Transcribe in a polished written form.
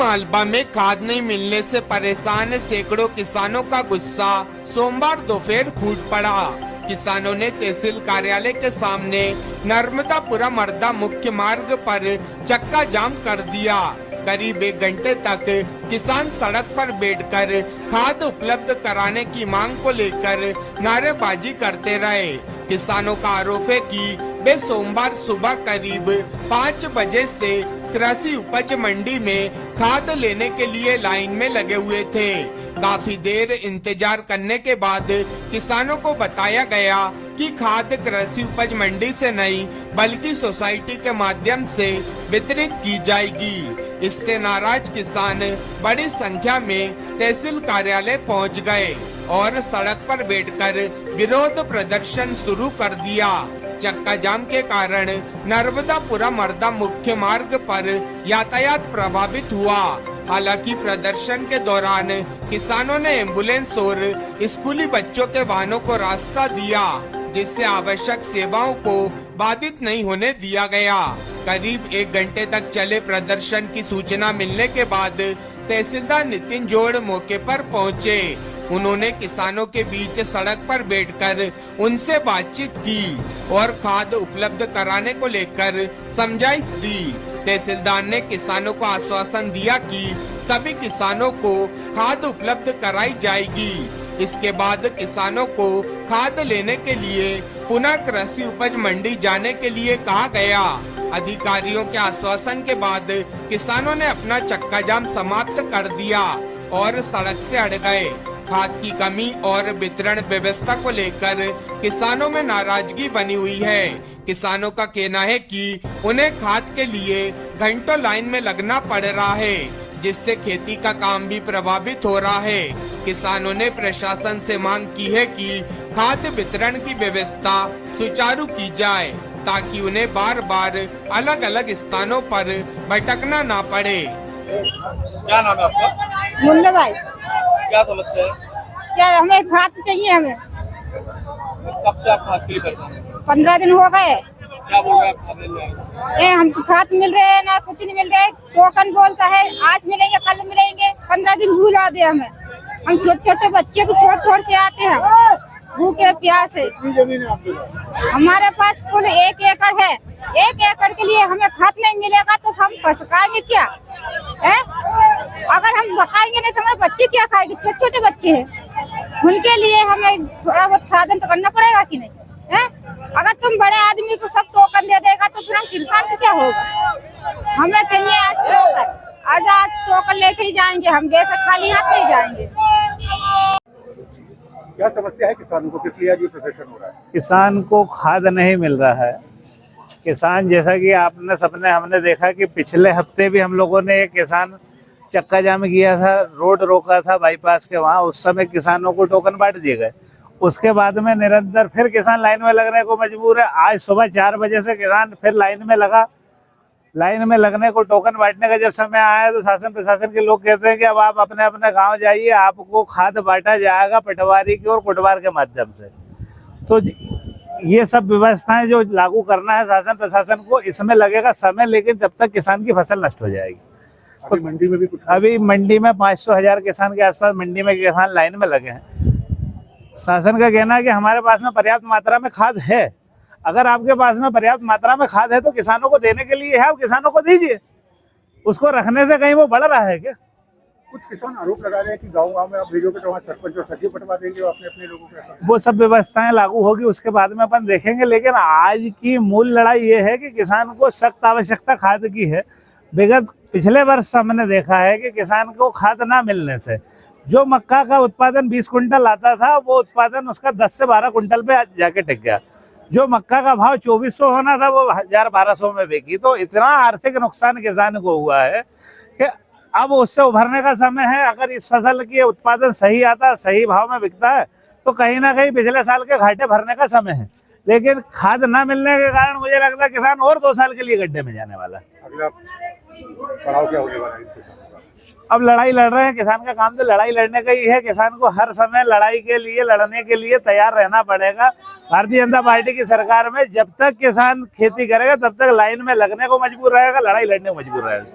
मालवा में खाद नहीं मिलने से परेशान सैकड़ों किसानों का गुस्सा सोमवार दोपहर फूट पड़ा। किसानों ने तहसील कार्यालय के सामने नर्मदापुरम मर्दा मुख्य मार्ग पर चक्का जाम कर दिया। करीब 1 घंटे तक किसान सड़क पर बैठकर खाद उपलब्ध कराने की मांग को लेकर नारेबाजी करते रहे। किसानों का आरोप है कि वे सोमवार सुबह करीब 5 बजे से कृषि उपज मंडी में खाद लेने के लिए लाइन में लगे हुए थे। काफी देर इंतजार करने के बाद किसानों को बताया गया कि खाद कृषि उपज मंडी से नहीं बल्कि सोसाइटी के माध्यम से वितरित की जाएगी। इससे नाराज किसान बड़ी संख्या में तहसील कार्यालय पहुंच गए और सड़क पर बैठकर विरोध प्रदर्शन शुरू कर दिया। चक्का जाम के कारण नर्मदापुरम मर्दा मुख्य मार्ग पर यातायात प्रभावित हुआ। हालांकि प्रदर्शन के दौरान किसानों ने एम्बुलेंस और स्कूली बच्चों के वाहनों को रास्ता दिया, जिससे आवश्यक सेवाओं को बाधित नहीं होने दिया गया। करीब 1 घंटे तक चले प्रदर्शन की सूचना मिलने के बाद तहसीलदार नितिन जोड़ मौके पर पहुंचे। उन्होंने किसानों के बीच सड़क पर बैठकर उनसे बातचीत की और खाद उपलब्ध कराने को लेकर समझाइश दी। तहसीलदार ने किसानों को आश्वासन दिया कि सभी किसानों को खाद उपलब्ध कराई जाएगी। इसके बाद किसानों को खाद लेने के लिए पुनः कृषि उपज मंडी जाने के लिए कहा गया। अधिकारियों के आश्वासन के बाद किसानों ने अपना चक्का जाम समाप्त कर दिया और सड़क से हट गए। खाद की कमी और वितरण व्यवस्था को लेकर किसानों में नाराजगी बनी हुई है। किसानों का कहना है कि उन्हें खाद के लिए घंटों लाइन में लगना पड़ रहा है, जिससे खेती का काम भी प्रभावित हो रहा है। किसानों ने प्रशासन से मांग की है कि खाद वितरण की व्यवस्था सुचारू की जाए, ताकि उन्हें बार बार अलग अलग स्थानों पर भटकना ना पड़े। क्या नाम है आपका? मुन्ना भाई। क्या समस्या है? क्या हमें खाद चाहिए? हमें कब से आप खाद के लिए करते हैं? 15 दिन हो गए। क्या बोल रहे हैं आप? खाद मिल जाएगा? हम खाद मिल रहे हैं ना, कुछ नहीं मिल रहा है। टोकन बोलता है आज मिलेंगे कल मिलेंगे, 15 दिन भूला दे हमें। हम छोटे छोटे बच्चे को छोड़ के आते हैं भूखे प्यासे। हमारे पास कुल 1 एकड़ है। 1 एकड़ के लिए हमें खाद नहीं मिलेगा तो हम पकाएंगे क्या है? अगर हम पकाएंगे नहीं तो हमारे बच्चे क्या खाएंगे? छोटे छोटे बच्चे हैं, उनके लिए हमें थोड़ा बहुत साधन तो करना पड़ेगा कि नहीं है? अगर तुम बड़े आदमी को सब टोकन दे देगा तो फिर हम किसान को क्या होगा? हमें चाहिए आज टोकन। आज टोकन लेके ही जाएंगे हम, वैसे खाली हाथ नहीं जाएंगे। क्या समस्या है किसानों को, किस लिए आज ये प्रदर्शन हो रहा है? किसान को खाद नहीं मिल रहा है। किसान, जैसा कि आपने सबने हमने देखा कि पिछले हफ्ते भी हम लोगों ने एक किसान चक्का जाम किया था, रोड रोका था बाईपास के वहाँ। उस समय किसानों को टोकन बांट दिए गए। उसके बाद में निरंतर फिर किसान लाइन में लगने को मजबूर है। आज सुबह 4 बजे से किसान फिर लाइन में लगा। लाइन में लगने को, टोकन बांटने का जब समय आया तो शासन प्रशासन के लोग कहते हैं कि अब आप अपने अपने गांव जाइए, आपको खाद बांटा जाएगा पटवारी की और कोटवार के माध्यम से। तो ये सब व्यवस्थाएं जो लागू करना है शासन प्रशासन को, इसमें लगेगा समय, लेकिन तब तक किसान की फसल नष्ट हो जाएगी। अभी मंडी में भी कुछ, अभी मंडी में 500,000 किसान के आसपास मंडी में किसान लाइन में लगे हैं। शासन का कहना है कि हमारे पास में पर्याप्त मात्रा में खाद है। अगर आपके पास में पर्याप्त मात्रा में खाद है तो किसानों को देने के लिए है, आप किसानों को दीजिए। उसको रखने से कहीं वो बढ़ रहा है क्या? कुछ किसान आरोप लगा रहे हैं कि गांव-गांव में आप भेजोगे तो वहाँ सरपंच और सचिव बंटवा देंगे अपने अपने लोगों के। वो सब व्यवस्थाएं लागू होगी, उसके बाद में अपन देखेंगे। लेकिन आज की मूल लड़ाई ये है कि किसान को सख्त आवश्यकता खाद की है। विगत पिछले वर्ष हमने देखा है कि किसान को खाद ना मिलने से जो मक्का का उत्पादन 20 कुंटल आता था, वो उत्पादन उसका 10 से 12 कुंटल पे जाके टिक गया। जो मक्का का भाव 2400 होना था वो 1000-1200 में बिकी। तो इतना आर्थिक नुकसान किसान को हुआ है कि अब उससे उभरने का समय है। अगर इस फसल की उत्पादन सही आता, सही भाव में बिकता है तो कहीं ना कहीं पिछले साल के घाटे भरने का समय है। लेकिन खाद न मिलने के कारण मुझे लगता है किसान और 2 साल के लिए गड्ढे में जाने वाला है। अगला पड़ाव क्या होने वाला है? अब लड़ाई लड़ रहे हैं। किसान का काम तो लड़ाई लड़ने का ही है। किसान को हर समय लड़ाई के लिए, लड़ने के लिए तैयार रहना पड़ेगा। भारतीय जनता पार्टी की सरकार में जब तक किसान खेती करेगा तब तक लाइन में लगने को मजबूर रहेगा, लड़ाई लड़ने को मजबूर रहेगा।